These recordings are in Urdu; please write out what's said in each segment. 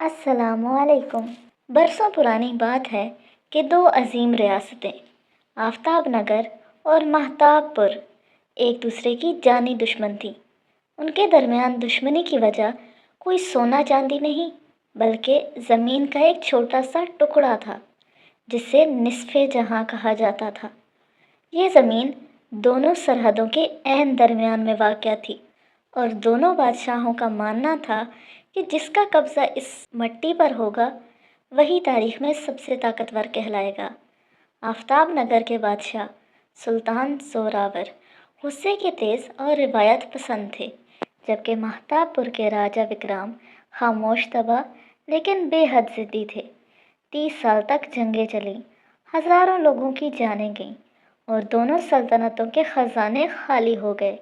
السلام علیکم۔ برسوں پرانی بات ہے کہ دو عظیم ریاستیں آفتاب نگر اور مہتاب پور ایک دوسرے کی جانی دشمن تھیں۔ ان کے درمیان دشمنی کی وجہ کوئی سونا چاندی نہیں بلکہ زمین کا ایک چھوٹا سا ٹکڑا تھا جسے نصف جہاں کہا جاتا تھا۔ یہ زمین دونوں سرحدوں کے عین درمیان میں واقع تھی اور دونوں بادشاہوں کا ماننا تھا کہ جس کا قبضہ اس مٹی پر ہوگا وہی تاریخ میں سب سے طاقتور کہلائے گا۔ آفتاب نگر کے بادشاہ سلطان زوراور غصے کے تیز اور روایت پسند تھے، جبکہ مہتاب پور کے راجہ وکرام خاموش طبع لیکن بے حد ضدی تھے۔ 30 سال تک جنگیں چلیں، ہزاروں لوگوں کی جانیں گئیں اور دونوں سلطنتوں کے خزانے خالی ہو گئے،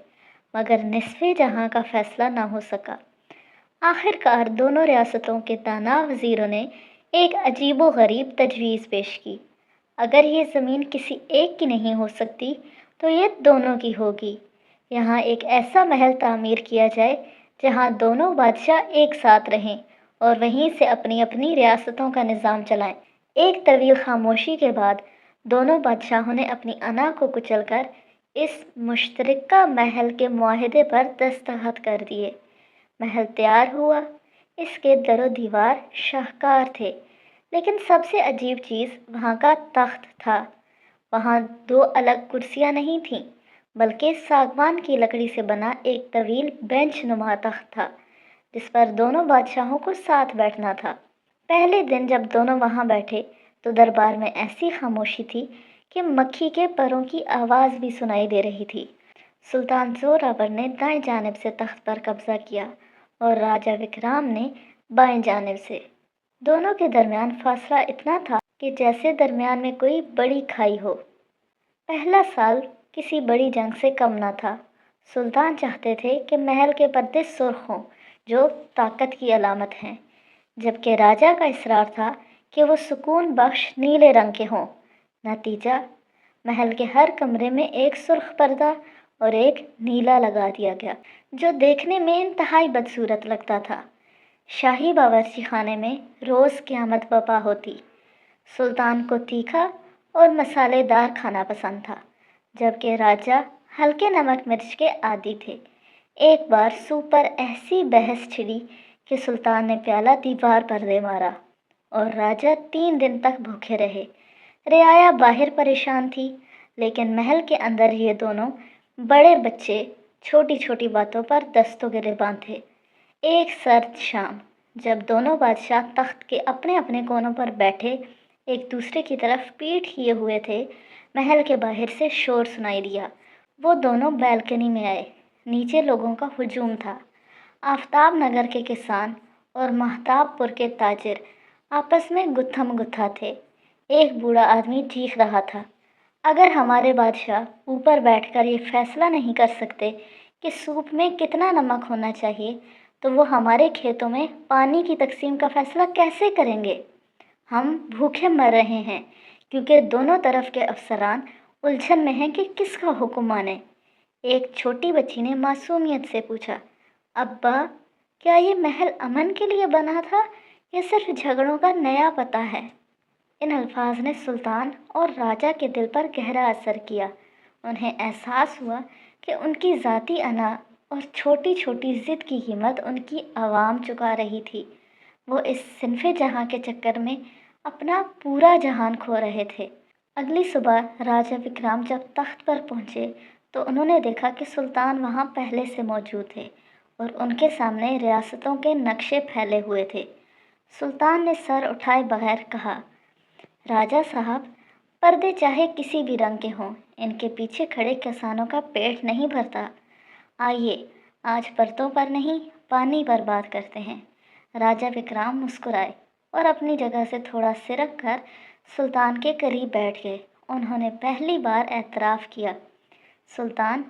مگر نصف جہاں کا فیصلہ نہ ہو سکا۔ آخر کار دونوں ریاستوں کے دانا وزیروں نے ایک عجیب و غریب تجویز پیش کی۔ اگر یہ زمین کسی ایک کی نہیں ہو سکتی تو یہ دونوں کی ہوگی۔ یہاں ایک ایسا محل تعمیر کیا جائے جہاں دونوں بادشاہ ایک ساتھ رہیں اور وہیں سے اپنی اپنی ریاستوں کا نظام چلائیں۔ ایک طویل خاموشی کے بعد دونوں بادشاہوں نے اپنی انا کو کچل کر اس مشترکہ محل کے معاہدے پر دستخط کر دیے۔ محل تیار ہوا۔ اس کے در و دیوار شاہکار تھے، لیکن سب سے عجیب چیز وہاں کا تخت تھا۔ وہاں دو الگ کرسیاں نہیں تھیں بلکہ ساگوان کی لکڑی سے بنا ایک طویل بینچ نما تخت تھا جس پر دونوں بادشاہوں کو ساتھ بیٹھنا تھا۔ پہلے دن جب دونوں وہاں بیٹھے تو دربار میں ایسی خاموشی تھی کہ مکھی کے پروں کی آواز بھی سنائی دے رہی تھی۔ سلطان زوراور نے دائیں جانب سے تخت پر قبضہ کیا اور راجہ وکرام نے بائیں جانب سے۔ دونوں کے درمیان فاصلہ اتنا تھا کہ جیسے درمیان میں کوئی بڑی کھائی ہو۔ پہلا سال کسی بڑی جنگ سے کم نہ تھا۔ سلطان چاہتے تھے کہ محل کے پردے سرخ ہوں جو طاقت کی علامت ہیں، جبکہ راجہ کا اصرار تھا کہ وہ سکون بخش نیلے رنگ کے ہوں۔ نتیجہ، محل کے ہر کمرے میں ایک سرخ پردہ اور ایک نیلا لگا دیا گیا جو دیکھنے میں انتہائی بدصورت لگتا تھا۔ شاہی باورچی خانے میں روز قیامت برپا ہوتی۔ سلطان کو تیکھا اور مسالے دار کھانا پسند تھا، جبکہ راجہ ہلکے نمک مرچ کے عادی تھے۔ ایک بار سوپ پر ایسی بحث چھڑی کہ سلطان نے پیالہ دیوار پر دے مارا اور راجہ 3 دن تک بھوکے رہے۔ رعایا باہر پریشان تھی، لیکن محل کے اندر یہ دونوں بڑے بچے چھوٹی چھوٹی باتوں پر دست و گریباں تھے۔ ایک سرد شام جب دونوں بادشاہ تخت کے اپنے اپنے کونوں پر بیٹھے ایک دوسرے کی طرف پیٹھ کیے ہوئے تھے، محل کے باہر سے شور سنائی دیا۔ وہ دونوں بیلکنی میں آئے۔ نیچے لوگوں کا ہجوم تھا۔ آفتاب نگر کے کسان اور مہتاب پور کے تاجر آپس میں گتھم گتھا تھے۔ ایک بوڑھا آدمی چیخ رہا تھا، اگر ہمارے بادشاہ اوپر بیٹھ کر یہ فیصلہ نہیں کر سکتے کہ سوپ میں کتنا نمک ہونا چاہیے تو وہ ہمارے کھیتوں میں پانی کی تقسیم کا فیصلہ کیسے کریں گے؟ ہم بھوکے مر رہے ہیں کیونکہ دونوں طرف کے افسران الجھن میں ہیں کہ کس کا حکم مانیں۔ ایک چھوٹی بچی نے معصومیت سے پوچھا، ابا، کیا یہ محل امن کے لیے بنا تھا یا صرف جھگڑوں کا نیا پتہ ہے؟ ان الفاظ نے سلطان اور راجہ کے دل پر گہرا اثر کیا۔ انہیں احساس ہوا کہ ان کی ذاتی انا اور چھوٹی چھوٹی ضد کی قیمت ان کی عوام چکا رہی تھی۔ وہ اس صنف جہاں کے چکر میں اپنا پورا جہان کھو رہے تھے۔ اگلی صبح راجہ وکرام جب تخت پر پہنچے تو انہوں نے دیکھا کہ سلطان وہاں پہلے سے موجود تھے اور ان کے سامنے ریاستوں کے نقشے پھیلے ہوئے تھے۔ سلطان نے سر اٹھائے بغیر کہا، راجہ صاحب، پردے چاہے کسی بھی رنگ کے ہوں، ان کے پیچھے کھڑے کسانوں کا پیٹ نہیں بھرتا۔ آئیے آج پردوں پر نہیں پانی پر بات کرتے ہیں۔ راجہ وکرام مسکرائے اور اپنی جگہ سے تھوڑا سرک کر سلطان کے قریب بیٹھ گئے۔ انہوں نے پہلی بار اعتراف کیا، سلطان،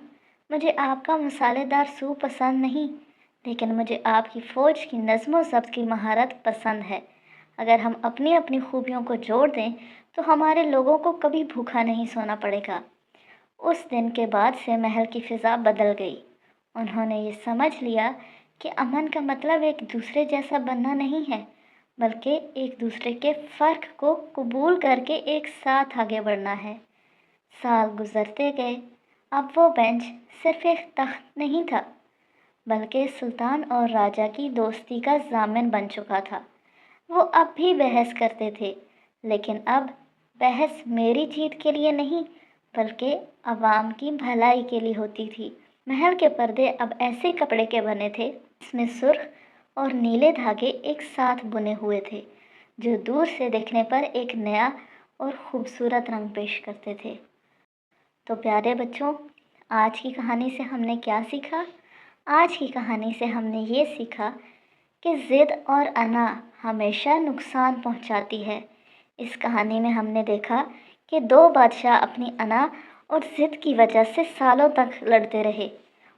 مجھے آپ کا مسالے دار سوپ پسند نہیں، لیکن مجھے آپ کی فوج کی نظم و ضبط کی مہارت پسند ہے۔ اگر ہم اپنی اپنی خوبیوں کو جوڑ دیں تو ہمارے لوگوں کو کبھی بھوکا نہیں سونا پڑے گا۔ اس دن کے بعد سے محل کی فضا بدل گئی۔ انہوں نے یہ سمجھ لیا کہ امن کا مطلب ایک دوسرے جیسا بننا نہیں ہے بلکہ ایک دوسرے کے فرق کو قبول کر کے ایک ساتھ آگے بڑھنا ہے۔ سال گزرتے گئے، اب وہ بینچ صرف ایک تخت نہیں تھا، بلکہ سلطان اور راجا کی دوستی کا ضامن بن چکا تھا۔ وہ اب بھی بحث کرتے تھے، لیکن اب بحث میری جیت کے لیے نہیں بلکہ عوام کی بھلائی کے لیے ہوتی تھی۔ محل کے پردے اب ایسے کپڑے کے بنے تھے جس میں سرخ اور نیلے دھاگے ایک ساتھ بنے ہوئے تھے، جو دور سے دیکھنے پر ایک نیا اور خوبصورت رنگ پیش کرتے تھے۔ تو پیارے بچوں، آج کی کہانی سے ہم نے کیا سیکھا؟ آج کی کہانی سے ہم نے یہ سیکھا کہ ضد اور انا ہمیشہ نقصان پہنچاتی ہے۔ اس کہانی میں ہم نے دیکھا کہ دو بادشاہ اپنی انا اور ضد کی وجہ سے سالوں تک لڑتے رہے۔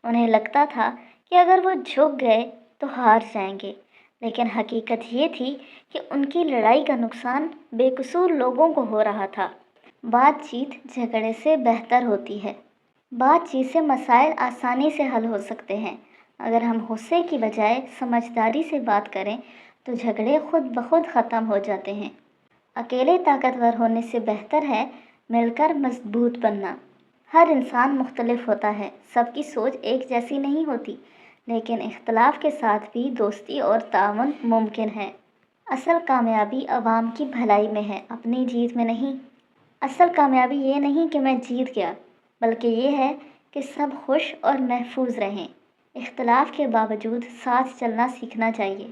انہیں لگتا تھا کہ اگر وہ جھک گئے تو ہار جائیں گے، لیکن حقیقت یہ تھی کہ ان کی لڑائی کا نقصان بے قصور لوگوں کو ہو رہا تھا۔ بات چیت جھگڑے سے بہتر ہوتی ہے۔ بات چیت سے مسائل آسانی سے حل ہو سکتے ہیں۔ اگر ہم غصے کی بجائے سمجھداری سے بات کریں تو جھگڑے خود بخود ختم ہو جاتے ہیں۔ اکیلے طاقتور ہونے سے بہتر ہے مل کر مضبوط بننا۔ ہر انسان مختلف ہوتا ہے، سب کی سوچ ایک جیسی نہیں ہوتی، لیکن اختلاف کے ساتھ بھی دوستی اور تعاون ممکن ہے۔ اصل کامیابی عوام کی بھلائی میں ہے، اپنی جیت میں نہیں۔ اصل کامیابی یہ نہیں کہ میں جیت گیا، بلکہ یہ ہے کہ سب خوش اور محفوظ رہیں۔ اختلاف کے باوجود ساتھ چلنا سیکھنا چاہیے۔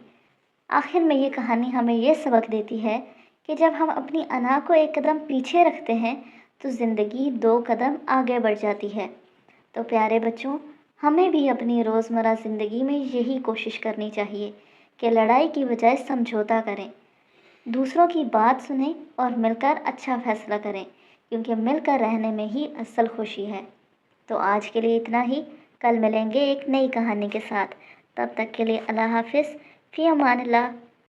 آخر میں یہ کہانی ہمیں یہ سبق دیتی ہے کہ جب ہم اپنی انا کو ایک قدم پیچھے رکھتے ہیں تو زندگی دو قدم آگے بڑھ جاتی ہے۔ تو پیارے بچوں، ہمیں بھی اپنی روزمرہ زندگی میں یہی کوشش کرنی چاہیے کہ لڑائی کی بجائے سمجھوتا کریں، دوسروں کی بات سنیں اور مل کر اچھا فیصلہ کریں، کیونکہ مل کر رہنے میں ہی اصل خوشی ہے۔ تو آج کے لیے اتنا ہی، کل ملیں گے ایک نئی کہانی کے ساتھ۔ تب تک کے لیے اللہ حافظ، فی امان اللہ۔